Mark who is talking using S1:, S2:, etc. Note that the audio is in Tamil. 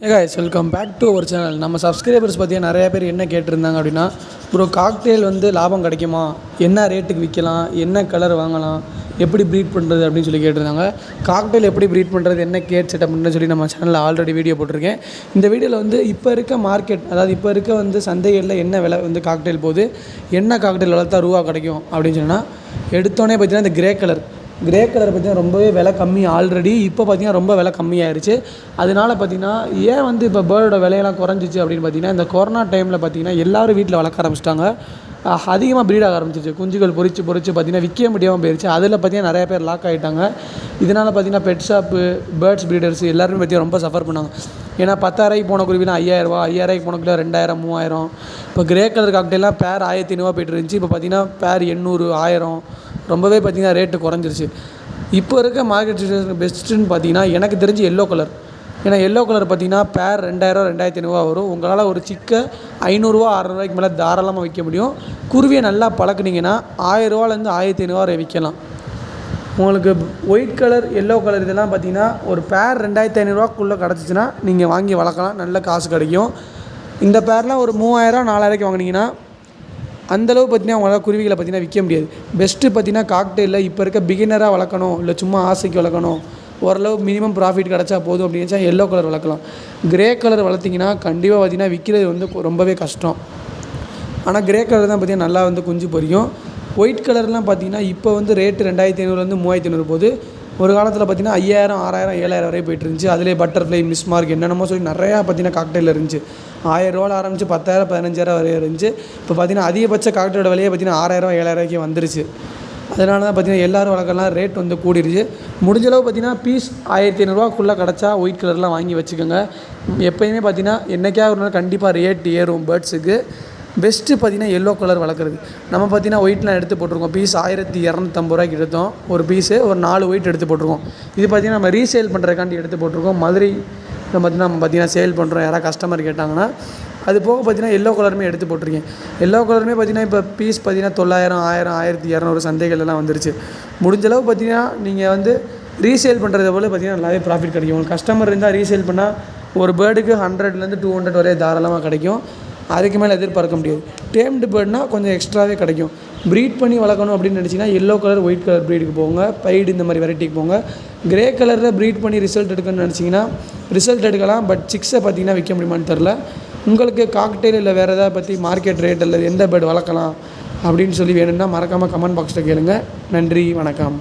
S1: Hey guys, welcome back to our channel. நம்ம சப்ஸ்கிரைபர்ஸ் பற்றியா நிறைய பேர் என்ன கேட்டிருந்தாங்க அப்படின்னா, ப்ரோ காக்டெயில் வந்து லாபம் கிடைக்குமா, என்ன ரேட்டுக்கு விற்கலாம், என்ன கலர் வாங்கலாம், எப்படி ப்ரீட் பண்ணுறது அப்படின்னு சொல்லி கேட்டிருந்தாங்க. காக்டெயில் எப்படி ப்ரீட் பண்ணுறது, என்ன கேட் செட்டப் பண்ணுறது சொல்லி நம்ம சேனலில் ஆல்ரெடி வீடியோ போட்டிருக்கேன். இந்த வீடியோவில் வந்து இப்போ இருக்க மார்க்கெட், அதாவது இப்போ இருக்க வந்து சந்தைகளில் என்ன விலை வந்து காக்டெயில் போகுது, என்ன காக்டெயில் வளர்த்தா ரூபா கிடைக்கும் அப்படின்னு சொன்னால், எடுத்தோடனே பார்த்தீங்கன்னா இந்த கிரே கலர் பார்த்திங்கன்னா ரொம்பவே விலை கம்மி. ஆல்ரெடி இப்போ பார்த்திங்கன்னா ரொம்ப விலை கம்மியாயிருச்சு. அதனால பார்த்திங்கன்னா ஏன் வந்து இப்போ பேர்டோட விலையெல்லாம் குறைஞ்சிச்சு அப்படின்னு பார்த்திங்கன்னா, இந்த கொரோனா டைமில் பார்த்திங்கன்னா எல்லோரும் வீட்டில் வளர்க்க ஆரம்பிச்சிட்டாங்க. அதிகமாக ப்ரீட் ஆக ஆரம்பிச்சிருச்சு. குஞ்சுகள் பொறிச்சு பார்த்திங்கன்னா விற்க முடியாமல் போயிடுச்சு. அதில் பார்த்திங்கன்னா நிறைய பேர் லாக் ஆகிட்டாங்க. இதனால் பார்த்திங்கன்னா பெட் ஷாப்பு, பேர்ட்ஸ் ப்ரீடர்ஸ் எல்லாருமே பார்த்திங்கன்னா ரொம்ப சஃபர் பண்ணாங்க. ஏன்னா 10,000 போன குருவினா 5,000, 5,000 போன குருவினா 2,000, 3,000. இப்போ கிரே கலர் காக்டெயிலாம் பேர் 1,500 போய்ட்டு இருந்துச்சு. இப்போ பார்த்திங்கன்னா பேர் 800, 1000 ரொம்பவே பார்த்திங்கன்னா ரேட்டு குறைஞ்சிருச்சு. இப்போ இருக்க மார்க்கெட் சிச்சுவேஷன் பெஸ்ட்டுன்னு பார்த்திங்கன்னா எனக்கு தெரிஞ்சு எல்லோ கலர். ஏன்னா எல்லோ கலர் பார்த்திங்கன்னா பேர் 2,000, 2,500 வரும். உங்களால் ஒரு சிக்க 500, 600 மேலே தாராளமாக விற்க முடியும். குருவியை நல்லா பழக்குனிங்கன்னா 1000 1,500 வரை விற்கலாம். உங்களுக்கு ஒயிட் கலர், எல்லோ கலர் இதெல்லாம் பார்த்திங்கன்னா ஒரு பேர் 2,500 கிடச்சிச்சின்னா நீங்கள் வாங்கி வளர்க்கலாம், நல்ல காசு கிடைக்கும். இந்த பேர்லாம் ஒரு 3,000, 4,000 வாங்கினீங்கன்னா அந்தளவு பார்த்திங்கன்னா அவங்களால குருவிகளை பார்த்திங்கன்னா விற்க முடியாது. பெஸ்ட்டு பார்த்திங்கன்னா காக்டெயிலில் இப்போ இருக்க பிகினராக வளர்க்கணும், இல்லை சும்மா ஆசைக்கு வளர்க்கணும், ஓரளவு மினிமம் ப்ராஃபிட் கிடச்சா போதும் அப்படின்னு நினச்சா எல்லோ கலர் வளர்க்கலாம். கிரே கலர் வளர்த்திங்கன்னா கண்டிப்பாக பார்த்திங்கன்னா விற்கிறது வந்து ரொம்பவே கஷ்டம். ஆனால் கிரே கலர் தான் பார்த்திங்கன்னா நல்லா வந்து குஞ்சு பொரியும். ஒயிட் கலர்லாம் பார்த்திங்கன்னா இப்போ வந்து ரேட்டு 2,500 3,500 போகுது. ஒரு காலத்தில் பார்த்திங்கன்னா 5,000, 6,000, 7,000 வரை போய்ட்டு இருந்துச்சு. அதிலே பட்டர்ஃப்ளை, மிஸ் மார்க் என்னென்னமோ சொல்லி நிறையா பார்த்திங்கன்னா காக்டெயில் இருந்துச்சு. 1,000 ஆரம்பிச்சு 10,000, 15,000 வரை இருந்துச்சு. இப்போ பார்த்திங்கன்னா அதிகபட்ச காக்டெயிலோட விலையே பார்த்திங்கன்னா 6,000, 7,000 வந்துருச்சு. அதனால தான் பார்த்திங்கன்னா எல்லோரும் வளர்க்கலாம், ரேட் வந்து கூடிருச்சு. முடிஞ்சளவு பார்த்திங்கன்னா பீஸ் 1,500 கிடச்சா ஒயிட் கலர்லாம் வாங்கி வச்சுக்கோங்க. எப்போயுமே பார்த்திங்கன்னா என்றைக்காவது ஒரு நாள் கண்டிப்பாக ரேட் ஏறும் பேர்ட்ஸுக்கு. பெஸ்ட்டு பார்த்திங்கன்னா எல்லோ கலர் வளர்க்குறது. நம்ம பார்த்திங்கன்னா ஒயிட்லாம் எடுத்து போட்டிருக்கோம். பீஸ் 1,250 எடுத்தோம். ஒரு பீஸு ஒரு 4 ஒயிட் எடுத்து போட்டிருக்கோம். இது பார்த்திங்கன்னா நம்ம ரீசேல் பண்ணுறதுக்காண்டி எடுத்து போட்டிருக்கோம். மதுரை நம்ம சேல் பண்ணுறோம், யாராவது கஸ்டமர் கேட்டாங்கன்னா. அது போக பார்த்திங்கன்னா எல்லோ கலருமே எடுத்து போட்டிருக்கேன். எல்லோ கலருமே பார்த்திங்கன்னா இப்போ பீஸ் பார்த்திங்கன்னா 900, 1000, 1,200 சந்தைகள்லாம் வந்துருச்சு. முடிஞ்சளவு பார்த்திங்கன்னா நீங்கள் வந்து ரீசேல் பண்ணுறத போல் பார்த்திங்கன்னா நல்லாவே ப்ராஃபிட் கிடைக்கும். உங்களுக்கு கஸ்டமர் இருந்தால் ரீசேல் பண்ணால் ஒரு பேர்டுக்கு 100 200 வரை தாராளமாக கிடைக்கும். அதுக்கு மேலே எதிர்பார்க்க முடியாது. டேம்டு பேர்ட்னால் கொஞ்சம் எக்ஸ்ட்ராவே கிடைக்கும். ப்ரீட் பண்ணி வளர்க்கணும் அப்படின்னு நினச்சிங்கன்னா எல்லோ கலர், ஒயிட் கலர் ப்ரீடுக்கு போங்க. பைடு இந்த மாதிரி வெரைட்டிக்கு போங்க. கிரே கலரில் ப்ரீட் பண்ணி ரிசல்ட் எடுக்கணும்னு நினச்சிங்கன்னா ரிசல்ட் எடுக்கலாம். பட் சிக்ஸை பார்த்திங்கன்னா விற்க முடியுமான்னு தெரில. உங்களுக்கு காக்டெயில் இல்லை வேறு எதாவது பற்றி மார்க்கெட் ரேட் அல்லது எந்த பேர்டு வளர்க்கலாம் அப்படின்னு சொல்லி வேணும்னா மறக்காமல் கமெண்ட் பாக்ஸில் கேளுங்க. நன்றி, வணக்கம்.